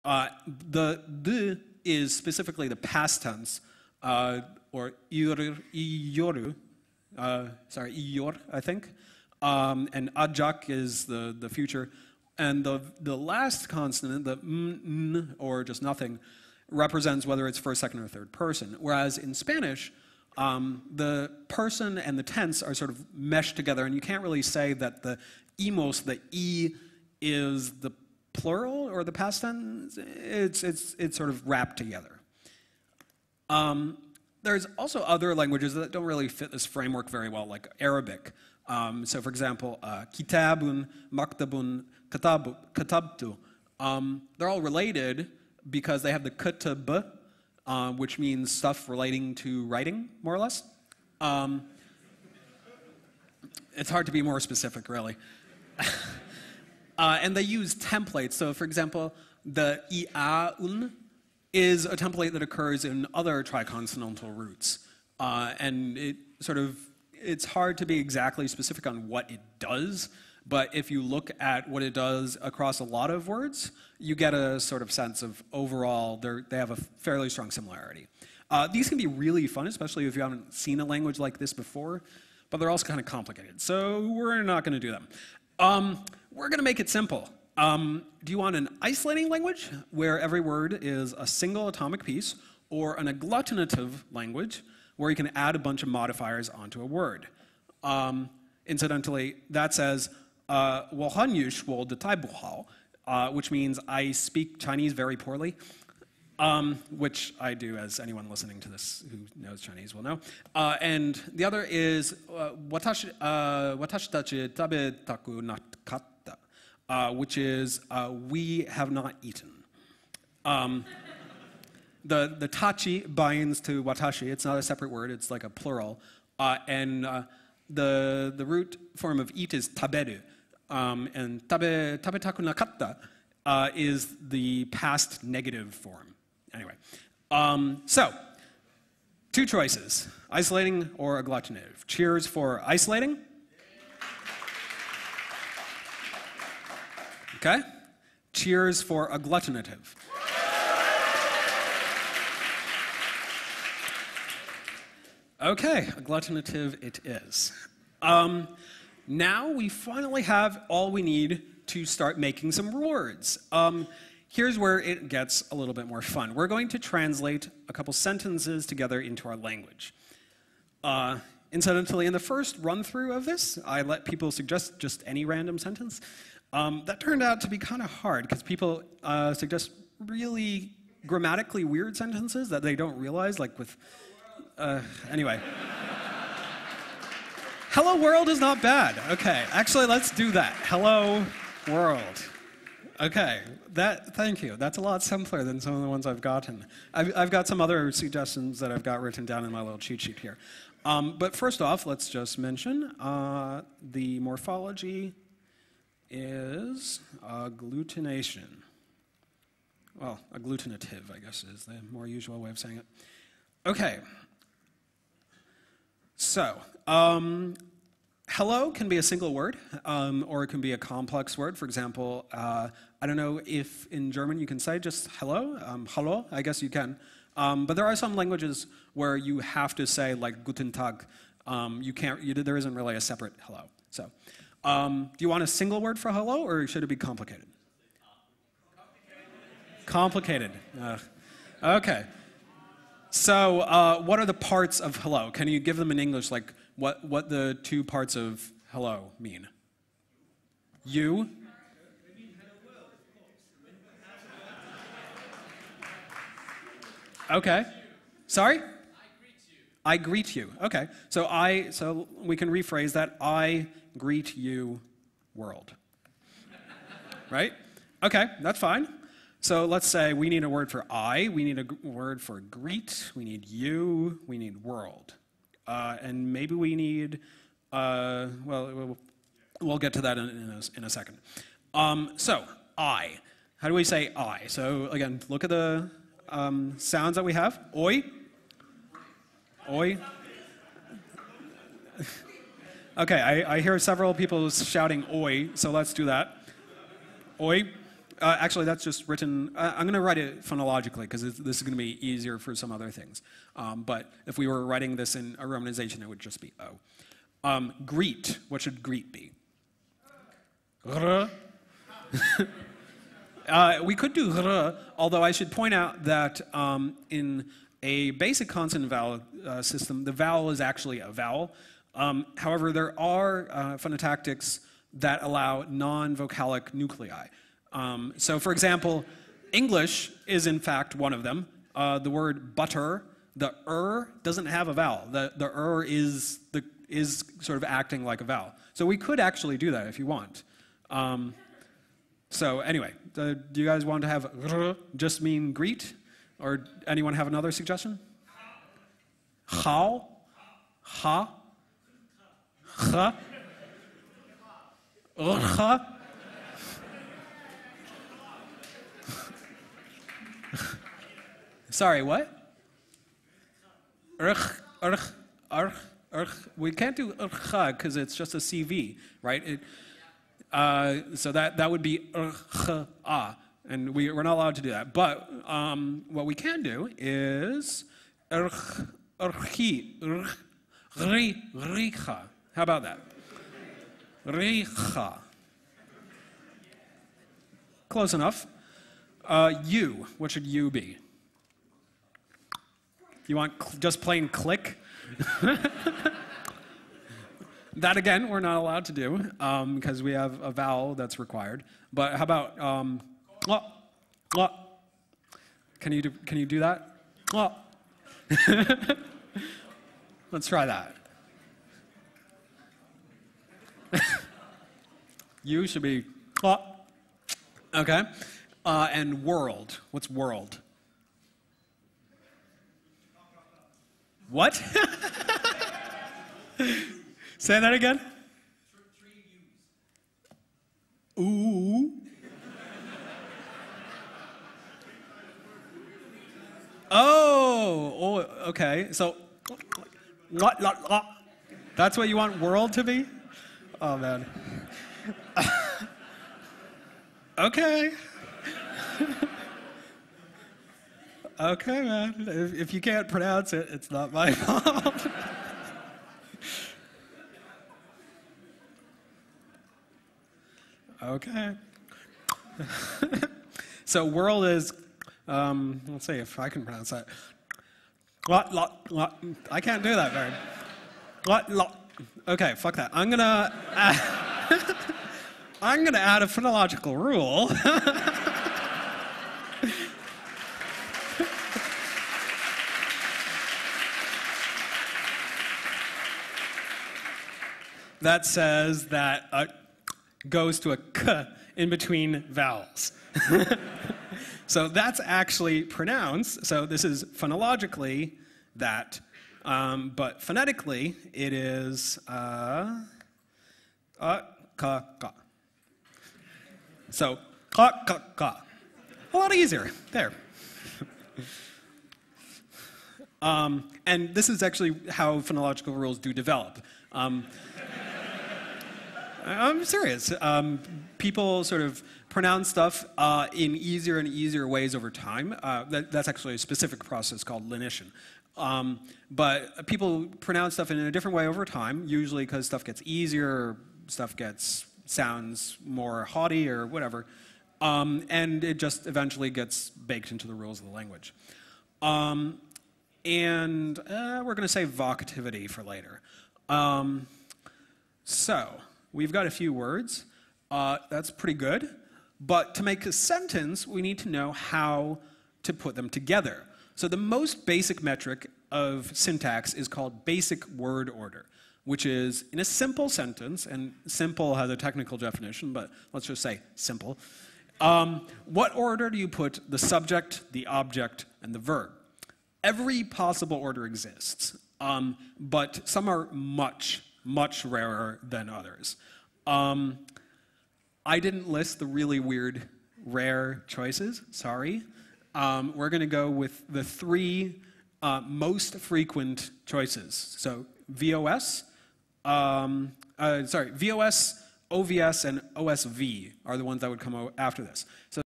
The is specifically the past tense, or iyoru, iyor, I think. And ajak is the future. And the last consonant, the n, or just nothing, represents whether it's first, second, or third person. Whereas in Spanish, the person and the tense are sort of meshed together, and you can't really say that the imos, the e, is the plural or the past tense. It's sort of wrapped together. There's also other languages that don't really fit this framework very well, like Arabic. So for example, kitabun, maktabun, katabtu. They're all related because they have the kutab, which means stuff relating to writing, more or less. It's hard to be more specific, really. And they use templates. So for example, the i'aun is a template that occurs in other triconsonantal roots. And it's hard to be exactly specific on what it does, but if you look at what it does across a lot of words, you get a sort of sense of overall, they have a fairly strong similarity. These can be really fun, especially if you haven't seen a language like this before, but they're also kind of complicated, so we're not going to do them. We're going to make it simple. Do you want an isolating language, where every word is a single atomic piece, or an agglutinative language, where you can add a bunch of modifiers onto a word? Incidentally, that says, 我汉语说得太不好, which means I speak Chinese very poorly, which I do, as anyone listening to this who knows Chinese will know. And the other is, 私たち食べたくなかった, which is, we have not eaten. The tachi binds to watashi. It's not a separate word, it's like a plural. And the root form of eat is taberu. And tabetaku nakatta is the past negative form. Anyway, so, two choices, isolating or agglutinative. Cheers for isolating. Okay, cheers for agglutinative. Okay, agglutinative it is. Now we finally have all we need to start making some words. Here's where it gets a little bit more fun. We're going to translate a couple sentences together into our language. Incidentally, in the first run-through of this, I let people suggest just any random sentence. That turned out to be kind of hard, because people suggest really grammatically weird sentences that they don't realize, like with... anyway. Hello world is not bad. Okay, actually let's do that. Hello world. Okay, thank you. That's a lot simpler than some of the ones I've gotten. I've got some other suggestions that I've got written down in my little cheat sheet here. But first off, let's just mention the morphology is agglutination. Well, agglutinative, I guess, is the more usual way of saying it. Okay. So, hello can be a single word, or it can be a complex word. For example, I don't know if in German you can say just hello, hallo, I guess you can. But there are some languages where you have to say like guten Tag. There isn't really a separate hello. So, do you want a single word for hello, or should it be complicated? Complicated. Okay. So, what are the parts of hello? Can you give them in English, like what the two parts of hello mean? You? Okay. Sorry? I greet you. Okay. So we can rephrase that. I greet you, world. Right? Okay, that's fine. So let's say we need a word for I, we need a word for greet, we need you, we need world. And maybe we need, well, we'll get to that in a second. So, I. How do we say I? So again, look at the sounds that we have. Oi. Oi. Okay, I hear several people shouting oi, so let's do that. Oi. Actually, that's just written. I'm going to write it phonologically because this is going to be easier for some other things. But if we were writing this in a romanization, it would just be O. Greet. What should greet be? We could do although I should point out that in a basic consonant vowel system, the vowel is actually a vowel. However, there are phonotactics that allow non-vocalic nuclei. So for example, English is in fact one of them. The word butter, the doesn't have a vowel. The is sort of acting like a vowel. So we could actually do that if you want. So anyway, do you guys want to have just mean greet? Or anyone have another suggestion? How? Ha? Ha? Sorry, what? We can't do because it's just a CV, right? So that would be and we're not allowed to do that. But what we can do is How about that? Richa. Close enough. You. What should you be? You want just plain click? That, again, we're not allowed to do because we have a vowel that's required. But how about Can you do that? Let's try that. You should be okay. And world. What's world? What? Say that again. Ooh. Oh, okay. So, that's what you want world to be? Oh, man. Okay. Okay, man. If you can't pronounce it, it's not my fault. Okay. So world is, let's see if I can pronounce that. I can't do that very. Okay, fuck that. I'm gonna add a phonological rule. That says that goes to a k in between vowels. So that's actually pronounced. So this is phonologically that, but phonetically it is ka ka. So ka ka ka. A lot easier there. And this is actually how phonological rules do develop. I'm serious. People sort of pronounce stuff in easier and easier ways over time. That's actually a specific process called lenition. But people pronounce stuff in a different way over time, usually because stuff gets easier, stuff sounds more haughty or whatever. And it just eventually gets baked into the rules of the language. And we're going to save vocativity for later. So we've got a few words. That's pretty good. But to make a sentence, we need to know how to put them together. So the most basic metric of syntax is called basic word order, which is in a simple sentence, and simple has a technical definition, but let's just say simple. What order do you put the subject, the object, and the verb? Every possible order exists, but some are much, much rarer than others. I didn't list the really weird, rare choices, sorry. We're going to go with the three most frequent choices. So VOS, VOS, OVS, and OSV are the ones that would come after this. So